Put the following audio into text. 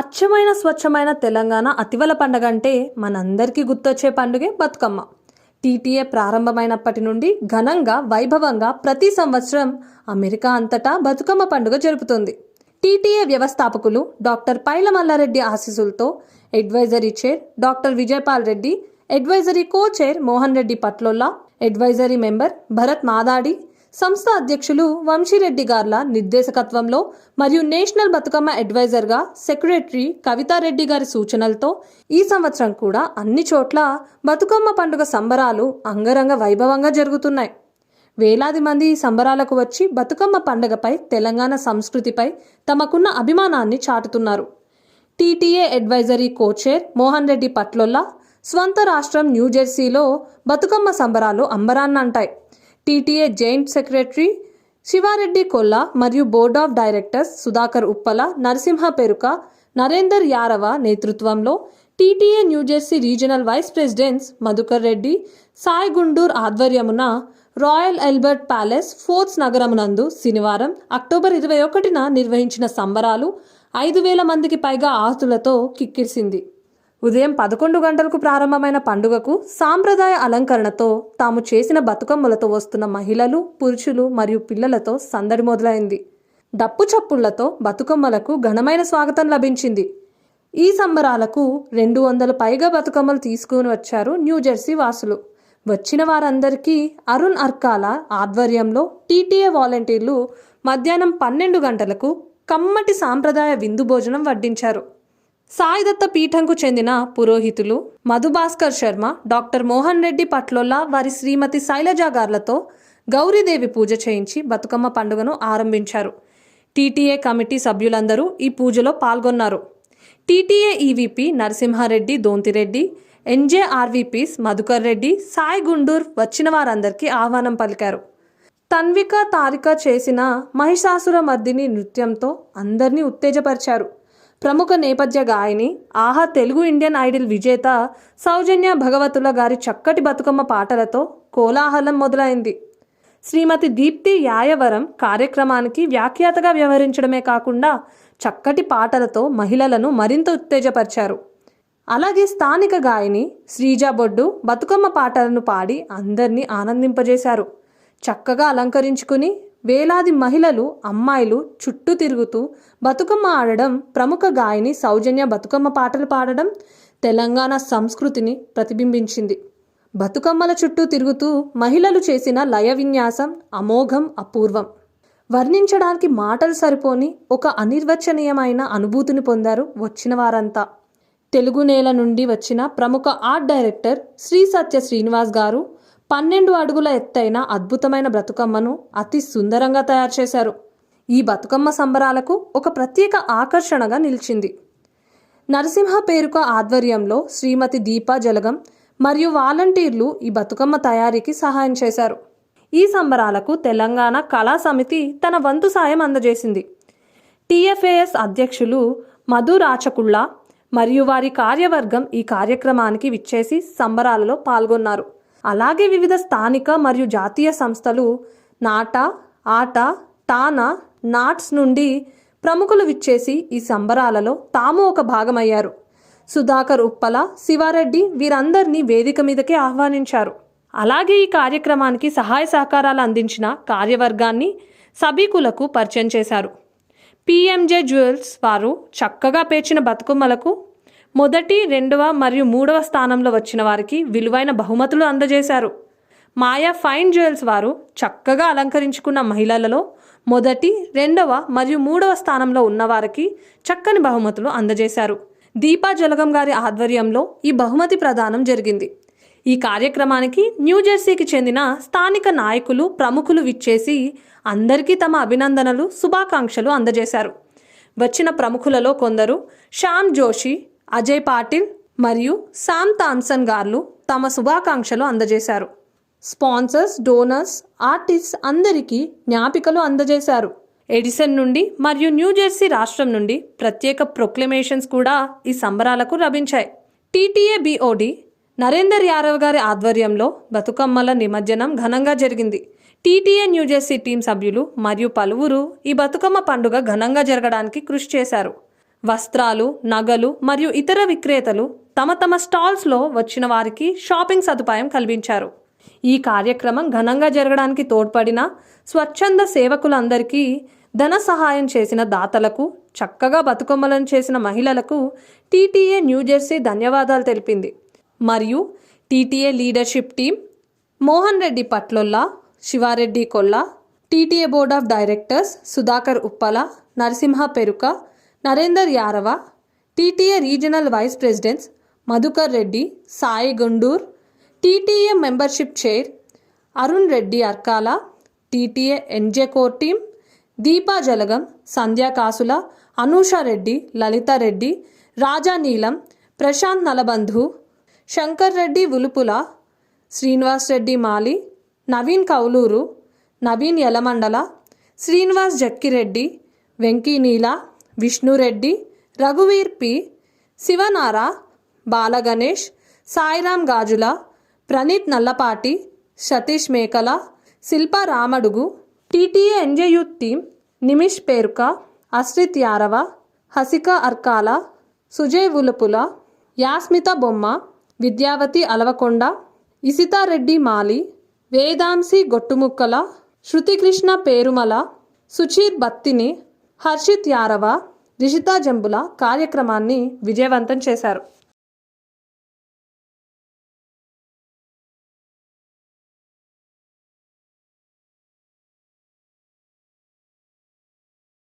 అచ్చమైన స్వచ్ఛమైన తెలంగాణ అతివల పండగ అంటే మనందరికీ గుర్తొచ్చే పండుగే బతుకమ్మ. టీటీఏ ప్రారంభమైనప్పటి నుండి ఘనంగా వైభవంగా ప్రతి సంవత్సరం అమెరికా అంతటా బతుకమ్మ పండుగ జరుపుతుంది. టీటీఏ వ్యవస్థాపకులు డాక్టర్ పైల మల్లారెడ్డి ఆశీస్సులతో advisory chair doctor Vijayapal Reddy, advisory co chair Mohan Reddy Patlolla, advisory member Bharat Madadi, సంస్థ అధ్యక్షులు వంశీరెడ్డి గార్ల నిర్దేశకత్వంలో మరియు నేషనల్ బతుకమ్మ అడ్వైజర్గా సెక్రటరీ కవితారెడ్డి గారి సూచనలతో ఈ సంవత్సరం కూడా అన్ని చోట్ల బతుకమ్మ పండుగ సంబరాలు అంగరంగ వైభవంగా జరుగుతున్నాయి. వేలాది మంది ఈ సంబరాలకు వచ్చి బతుకమ్మ పండుగపై, తెలంగాణ సంస్కృతిపై తమకున్న అభిమానాన్ని చాటుతున్నారు. TTA advisory co chair Mohan Reddy Patlolla, స్వంత రాష్ట్రం న్యూజెర్సీలో బతుకమ్మ సంబరాలు అంబరాన్నంటాయి. TTA joint secretary Shivareddy Kolla మరియు board of directors Sudhakar Uppala, Narasimha Peruka, Narender Yarava నేతృత్వంలో TTA New Jersey regional vice presidents Madhukar Reddy, Sai Gundur ఆధ్వర్యమున రాయల్ ఆల్బర్ట్ ప్యాలెస్, ఫోర్ట్స్ నగరమునందు శనివారం అక్టోబర్ 21న నిర్వహించిన సంబరాలు 5,000 మందికి పైగా ఆహుతులతో కిక్కిరిసింది. ఉదయం 11 గంటలకు ప్రారంభమైన పండుగకు సాంప్రదాయ అలంకరణతో తాము చేసిన బతుకమ్మలతో వస్తున్న మహిళలు, పురుషులు మరియు పిల్లలతో సందడి మొదలైంది. డప్పు చప్పుళ్లతో బతుకమ్మలకు ఘనమైన స్వాగతం లభించింది. ఈ సంబరాలకు 200 పైగా బతుకమ్మలు తీసుకుని వచ్చారు న్యూజెర్సీ వాసులు. వచ్చిన వారందరికీ అరుణ్ అర్కాల ఆధ్వర్యంలో టీటీఏ వాలంటీర్లు మధ్యాహ్నం 12 గంటలకు కమ్మటి సాంప్రదాయ విందు భోజనం వడ్డించారు. సాయిదత్త పీఠంకు చెందిన పురోహితులు మధుభాస్కర్ శర్మ, డాక్టర్ మోహన్ రెడ్డి పట్లోల్లా వారి శ్రీమతి శైలజా గార్లతో గౌరీదేవి పూజ చేయించి బతుకమ్మ పండుగను ఆరంభించారు. టీటీఏ కమిటీ సభ్యులందరూ ఈ పూజలో పాల్గొన్నారు. టీటీఏ ఈవీపీ నరసింహారెడ్డి, దోంతిరెడ్డి, ఎన్జేఆర్వీపీస్ మధుకర్ రెడ్డి, సాయి గుండూర్ వచ్చిన వారందరికీ ఆహ్వానం పలికారు. తన్విక, తారిక చేసిన మహిషాసుర మర్దిని నృత్యంతో అందరినీ ఉత్తేజపరిచారు. ప్రముఖ నేపథ్య గాయని, ఆహా తెలుగు ఇండియన్ ఐడల్ విజేత సౌజన్య భగవతుల గారి చక్కటి బతుకమ్మ పాటలతో కోలాహలం మొదలైంది. శ్రీమతి దీప్తి యాయవరం కార్యక్రమానికి వ్యాఖ్యాతగా వ్యవహరించడమే కాకుండా చక్కటి పాటలతో మహిళలను మరింత ఉత్తేజపరిచారు. అలాగే స్థానిక గాయని శ్రీజా బొడ్డు బతుకమ్మ పాటలను పాడి అందరినీ ఆనందింపజేశారు. చక్కగా అలంకరించుకుని వేలాది మహిళలు, అమ్మాయిలు చుట్టూ తిరుగుతూ బతుకమ్మ ఆడడం, ప్రముఖ గాయని సౌజన్య బతుకమ్మ పాటలు పాడడం తెలంగాణ సంస్కృతిని ప్రతిబింబించింది. బతుకమ్మల చుట్టూ తిరుగుతూ మహిళలు చేసిన లయ విన్యాసం అమోఘం, అపూర్వం. వర్ణించడానికి మాటలు సరిపోని ఒక అనిర్వచనీయమైన అనుభూతిని పొందారు వచ్చిన వారంతా. తెలుగు నేల నుండి వచ్చిన ప్రముఖ ఆర్ట్ డైరెక్టర్ శ్రీ సత్య శ్రీనివాస్ గారు 12 అడుగుల ఎత్తైన అద్భుతమైన బతుకమ్మను అతి సుందరంగా తయారు చేశారు. ఈ బతుకమ్మ సంబరాలకు ఒక ప్రత్యేక ఆకర్షణగా నిలిచింది. నరసింహ పేరుక ఆధ్వర్యంలో శ్రీమతి దీపా జలగం మరియు వాలంటీర్లు ఈ బతుకమ్మ తయారీకి సహాయం చేశారు. ఈ సంబరాలకు తెలంగాణ కళా సమితి తన వంతు సాయం అందజేసింది. టీఎఫ్ఏఎస్ అధ్యక్షులు మధు రాచకుళ్ళ మరియు వారి కార్యవర్గం ఈ కార్యక్రమానికి విచ్చేసి సంబరాలలో పాల్గొన్నారు. అలాగే వివిధ స్థానిక మరియు జాతీయ సంస్థలు నాట, ఆట, టానా, నాట్స్ నుండి ప్రముఖులు విచ్చేసి ఈ సంబరాలలో తాము ఒక భాగమయ్యారు. సుధాకర్ ఉప్పల, శివారెడ్డి వీరందరినీ వేదిక మీదకే ఆహ్వానించారు. అలాగే ఈ కార్యక్రమానికి సహాయ సహకారాలు అందించిన కార్యవర్గాన్ని సభికులకు పరిచయం చేశారు. పిఎంజే జ్యువెల్స్ వారు చక్కగా పేర్చిన బతుకమ్మలకు 1, 2 మరియు 3వ స్థానంలో వచ్చిన వారికి విలువైన బహుమతులు అందజేశారు. మాయా ఫైన్ జ్యువెల్స్ వారు చక్కగా అలంకరించుకున్న మహిళలలో 1, 2 మరియు 3వ స్థానంలో ఉన్నవారికి చక్కని బహుమతులు అందజేశారు. దీపా జలగం గారి ఆధ్వర్యంలో ఈ బహుమతి ప్రదానం జరిగింది. ఈ కార్యక్రమానికి న్యూజెర్సీకి చెందిన స్థానిక నాయకులు, ప్రముఖులు విచ్చేసి అందరికీ తమ అభినందనలు, శుభాకాంక్షలు అందజేశారు. వచ్చిన ప్రముఖులలో కొందరు శ్యామ్ జోషి, అజయ్ పాటిల్ మరియు శామ్ థామ్సన్ గార్లు తమ శుభాకాంక్షలు అందజేశారు. స్పాన్సర్స్, డోనర్స్, ఆర్టిస్ట్ అందరికీ జ్ఞాపికలు అందజేశారు. ఎడిసన్ నుండి మరియు న్యూజెర్సీ రాష్ట్రం నుండి ప్రత్యేక ప్రొక్లమేషన్స్ కూడా ఈ సంబరాలకు లభించాయి. టీటీఏ బీఓడి నరేందర్ యారవ్ గారి ఆధ్వర్యంలో బతుకమ్మల నిమజ్జనం ఘనంగా జరిగింది. టీటీఏ న్యూజెర్సీ టీం సభ్యులు మరియు పలువురు ఈ బతుకమ్మ పండుగ ఘనంగా జరగడానికి కృషి చేశారు. వస్త్రాలు, నగలు మరియు ఇతర విక్రేతలు తమ తమ స్టాల్స్లో వచ్చిన వారికి షాపింగ్ సదుపాయం కల్పించారు. ఈ కార్యక్రమం ఘనంగా జరగడానికి తోడ్పడిన స్వచ్ఛంద సేవకులందరికీ, ధన సహాయం చేసిన దాతలకు, చక్కగా బతుకమ్మలను చేసిన మహిళలకు టీటీఏ న్యూజెర్సీ ధన్యవాదాలు తెలిపింది. మరియు TTA leadership team Mohan Reddy Patlolla, Shivareddy Kolla, TTA board of directors Sudhakar Uppala, Narasimha Peruka, Narender Yarava, TTA regional vice presidents Madhukar Reddy, Sai Gundur, TTA membership chair Arun Reddy Arkala, TTA NJ core team Deepa Jalagam, Sandhya Kasula, Anusha Reddy, Lalitha Reddy, Raja Neelam, Prashanth Nalabandhu, Shankar Reddy Ulupula, Srinivas Reddy Mali, Naveen Kauluru, Naveen Yalamandala, Srinivas Jakkireddy, Venkineela, Vishnureddy, రఘువీర్ P, Shivanara, Balaganesh, Sairam Gajula, Praneeth Nallapati, Satish Mekala, Shilpa Ramadugu, TTA NJ youth team Nimish Peruka, Ashrith Yarava, Hasika Arkala, Sujay Ulupula, Yasmitha Bomma, Vidyavathi అలవకొండ, ఇసితారెడ్డి మాలి, వేదాంశి గొట్టుముక్కల, శృతికృష్ణ పేరుమల, సుచీర్ బత్తిని, హర్షిత్ యారవ, రిషితా జంబుల కార్యక్రమాన్ని విజయవంతం చేశారు.